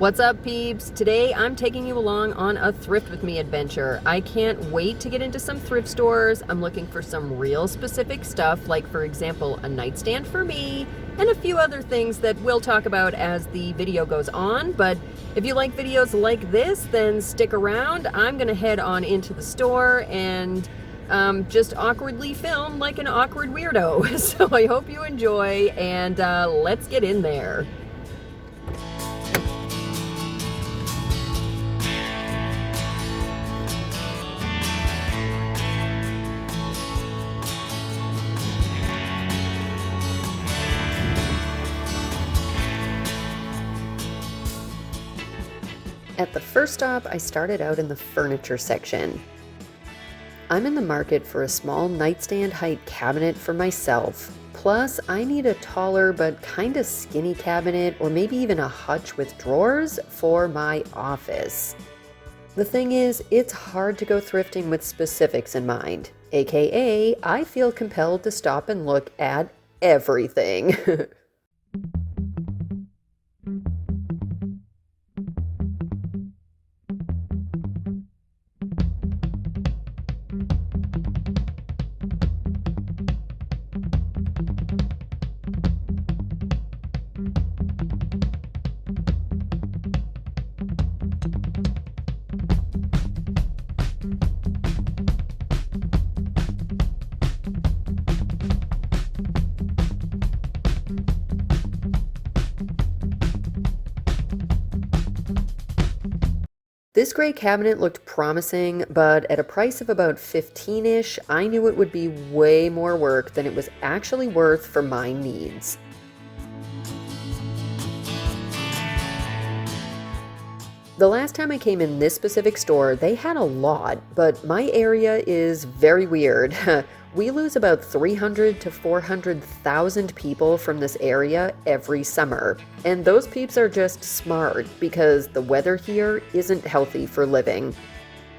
What's up, peeps? Today I'm taking you along on a thrift with me adventure. I can't wait to get into some thrift stores. I'm looking for some real specific stuff, like, for example, a nightstand for me, and a few other things that we'll talk about as the video goes on. But if you like videos like this, then stick around. I'm gonna head on into the store and just awkwardly film like an awkward weirdo. So I hope you enjoy, and let's get in there. At the first stop, I started out in the furniture section. I'm in the market for a small nightstand height cabinet for myself. Plus, I need a taller but kinda skinny cabinet, or maybe even a hutch with drawers for my office. The thing is, it's hard to go thrifting with specifics in mind, aka I feel compelled to stop and look at everything. This gray cabinet looked promising, but at a price of about 15-ish, I knew it would be way more work than it was actually worth for my needs. The last time I came in this specific store, they had a lot, but my area is very weird. We lose about 300 to 400,000 people from this area every summer. And those peeps are just smart because the weather here isn't healthy for living.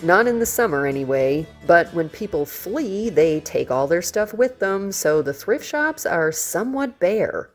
Not in the summer anyway, but when people flee, they take all their stuff with them, so the thrift shops are somewhat bare.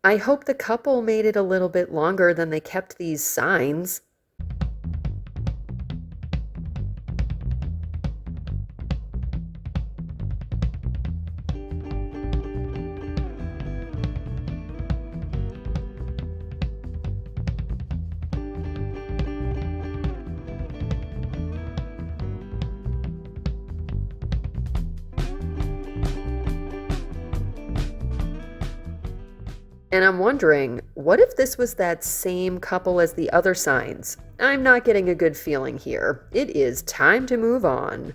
I hope the couple made it a little bit longer than they kept these signs. And I'm wondering, what if this was that same couple as the other signs? I'm not getting a good feeling here. It is time to move on.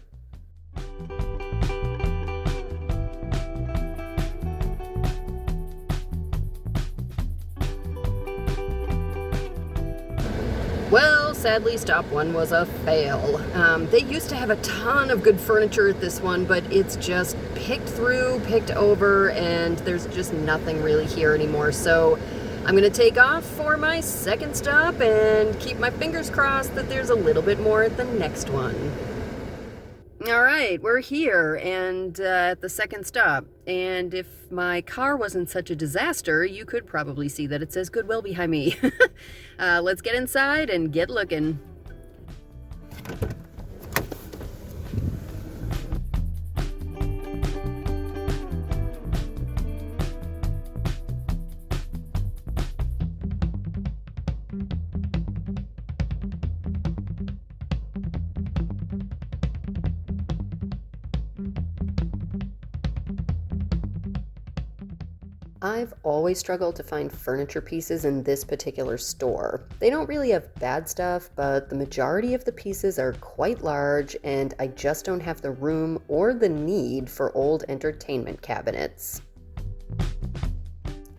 Well, sadly, stop one was a fail. They used to have a ton of good furniture at this one, but it's just picked through, picked over, and there's just nothing really here anymore. So I'm going to take off for my second stop and keep my fingers crossed that there's a little bit more at the next one. All right, we're here and at the second stop. And if my car wasn't such a disaster, you could probably see that it says Goodwill behind me. Let's get inside and get looking. I've always struggled to find furniture pieces in this particular store. They don't really have bad stuff, but the majority of the pieces are quite large, and I just don't have the room or the need for old entertainment cabinets.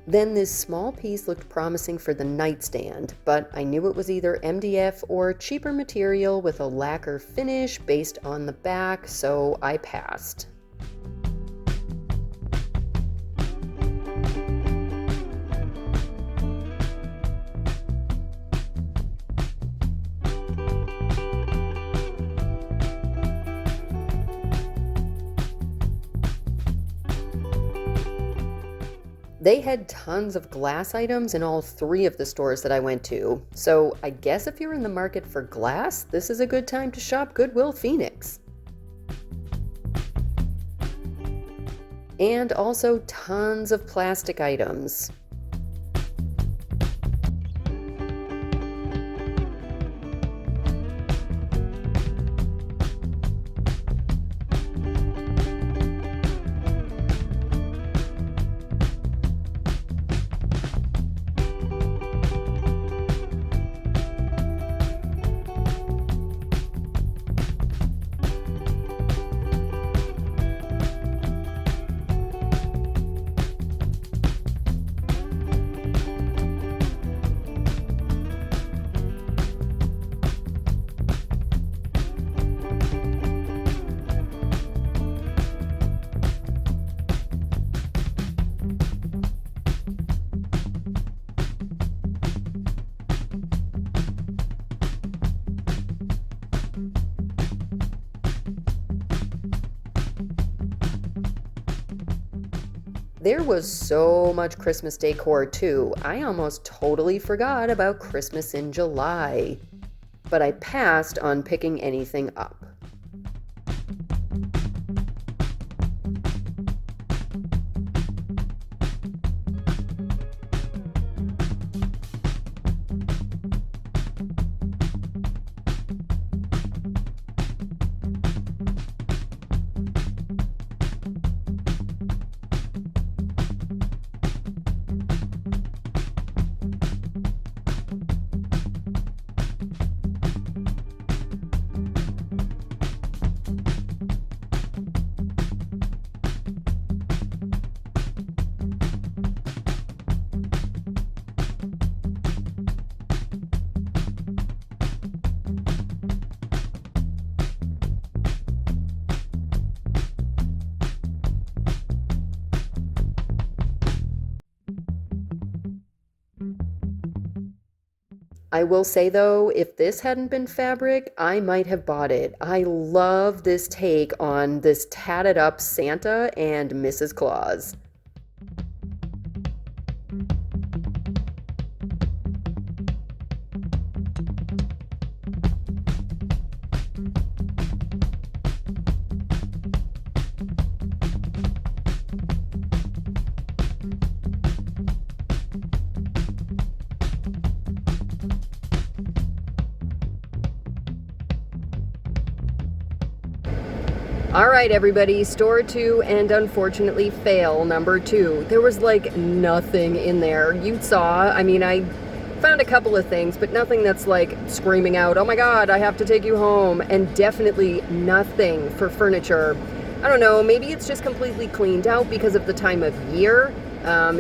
Then this small piece looked promising for the nightstand, but I knew it was either MDF or cheaper material with a lacquer finish based on the back, so I passed. They had tons of glass items in all three of the stores that I went to, so I guess if you're in the market for glass, this is a good time to shop Goodwill Phoenix. And also tons of plastic items. There was so much Christmas decor too. I almost totally forgot about Christmas in July. But I passed on picking anything up. I will say though, if this hadn't been fabric, I might have bought it. I love this take on this tatted up Santa and Mrs. Claus. All right, everybody, store 2 and unfortunately fail number 2. There was like nothing in there. You saw, I mean, I found a couple of things, but nothing that's like screaming out, oh my God, I have to take you home, and definitely nothing for furniture. I don't know, maybe it's just completely cleaned out because of the time of year.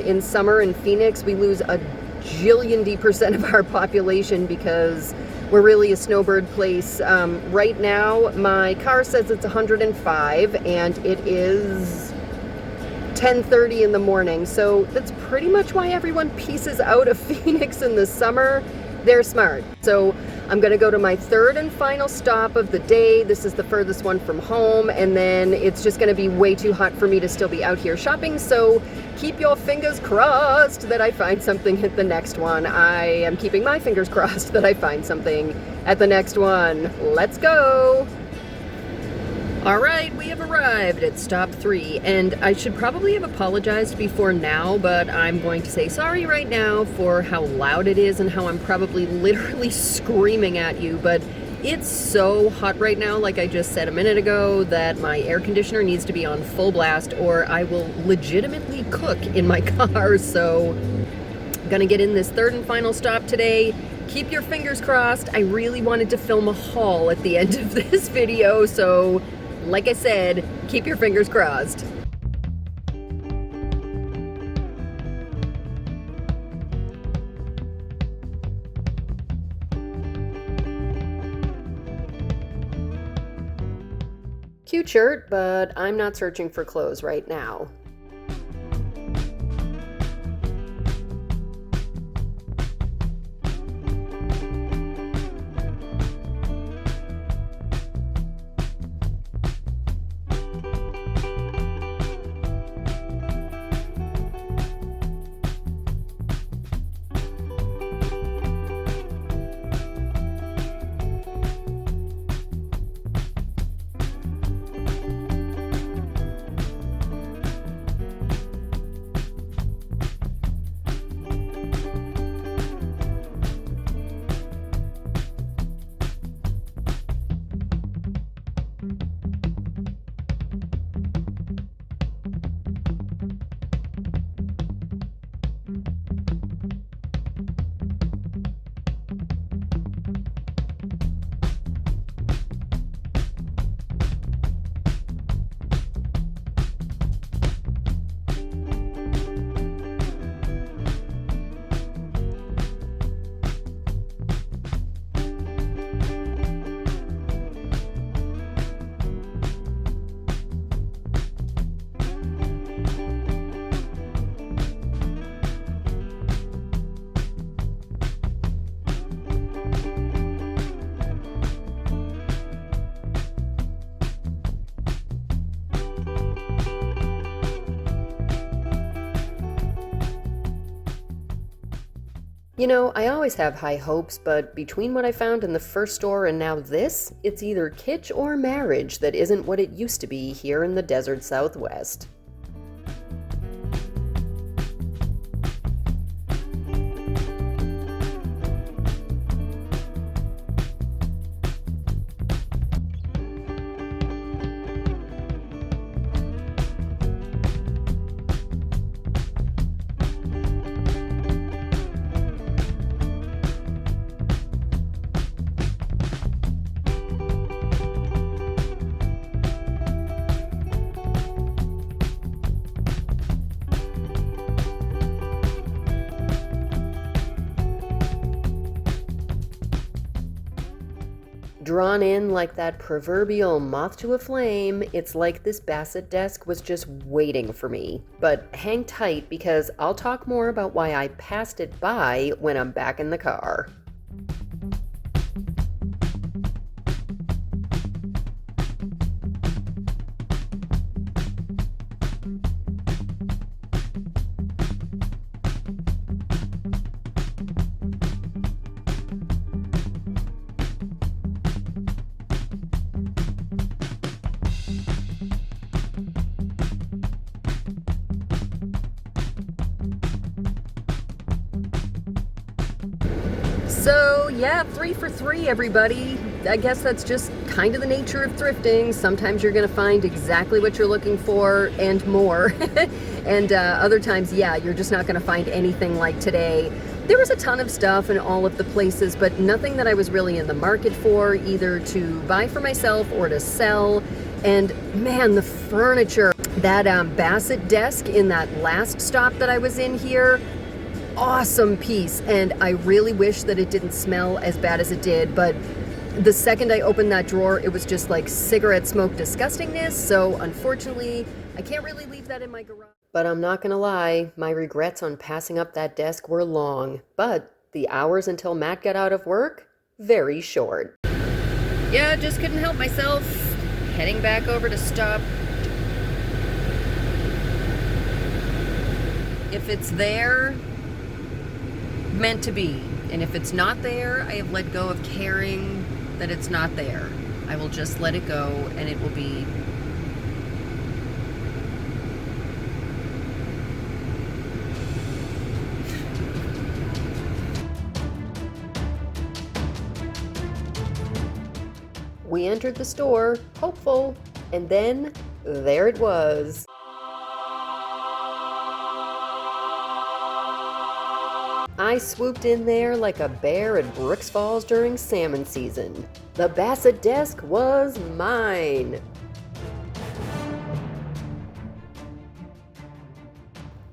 In summer in Phoenix, we lose a jillion% of our population because we're really a snowbird place. Right now, my car says it's 105, and it is 10:30 in the morning. So that's pretty much why everyone pieces out of Phoenix in the summer. They're smart. So I'm gonna go to my third and final stop of the day. This is the furthest one from home, and then it's just gonna be way too hot for me to still be out here shopping. So keep your fingers crossed that I find something at the next one. I am keeping my fingers crossed that I find something at the next one. Let's go. All right, we have arrived at stop 3, and I should probably have apologized before now, but I'm going to say sorry right now for how loud it is and how I'm probably literally screaming at you, but it's so hot right now, like I just said a minute ago, that my air conditioner needs to be on full blast or I will legitimately cook in my car. So I'm gonna get in this third and final stop today. Keep your fingers crossed. I really wanted to film a haul at the end of this video, so like I said, keep your fingers crossed. Cute shirt, but I'm not searching for clothes right now. You know, I always have high hopes, but between what I found in the first store and now this, it's either kitsch or marriage that isn't what it used to be here in the desert Southwest. Drawn in like that proverbial moth to a flame, it's like this Bassett desk was just waiting for me. But hang tight because I'll talk more about why I passed it by when I'm back in the car. So yeah, 3 for 3, everybody. I guess that's just kind of the nature of thrifting. Sometimes you're going to find exactly what you're looking for and more. And other times, yeah, you're just not going to find anything like today. There was a ton of stuff in all of the places, but nothing that I was really in the market for, either to buy for myself or to sell. And man, the furniture, that Bassett desk in that last stop that I was in here, awesome piece. And I really wish that it didn't smell as bad as it did, but the second I opened that drawer, it was just like cigarette smoke disgustingness. So unfortunately, I can't really leave that in my garage. But I'm not gonna lie, my regrets on passing up that desk were long, but the hours until Matt got out of work, very short. Yeah, just couldn't help myself. Heading back over to stop. If it's there, meant to be. And if it's not there, I have let go of caring that it's not there. I will just let it go, and it will be We entered the store, hopeful, and then there it was. I swooped in there like a bear at Brooks Falls during salmon season. The Bassett desk was mine.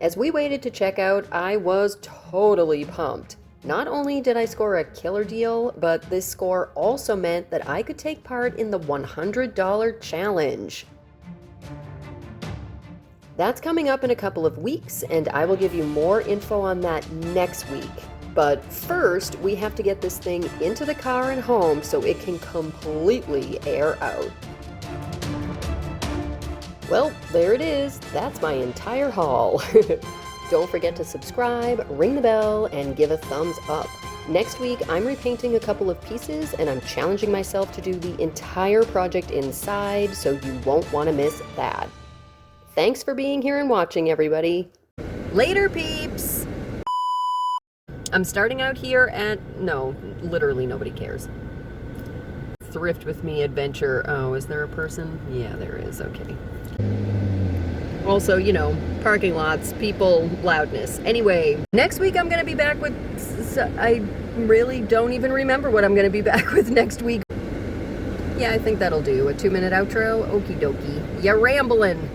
As we waited to check out, I was totally pumped. Not only did I score a killer deal, but this score also meant that I could take part in the $100 challenge. That's coming up in a couple of weeks, and I will give you more info on that next week. But first, we have to get this thing into the car and home so it can completely air out. Well, there it is. That's my entire haul. Don't forget to subscribe, ring the bell, and give a thumbs up. Next week, I'm repainting a couple of pieces, and I'm challenging myself to do the entire project inside, so you won't want to miss that. Thanks for being here and watching, everybody. Later, peeps! I'm starting out here at... No, literally nobody cares. Thrift with me adventure. Oh, is there a person? Yeah, there is. Okay. Also, you know, parking lots, people, loudness. Anyway, next week I'm going to be back with... I really don't even remember what I'm going to be back with next week. Yeah, I think that'll do. A 2-minute outro? Okie dokie. Ya rambling.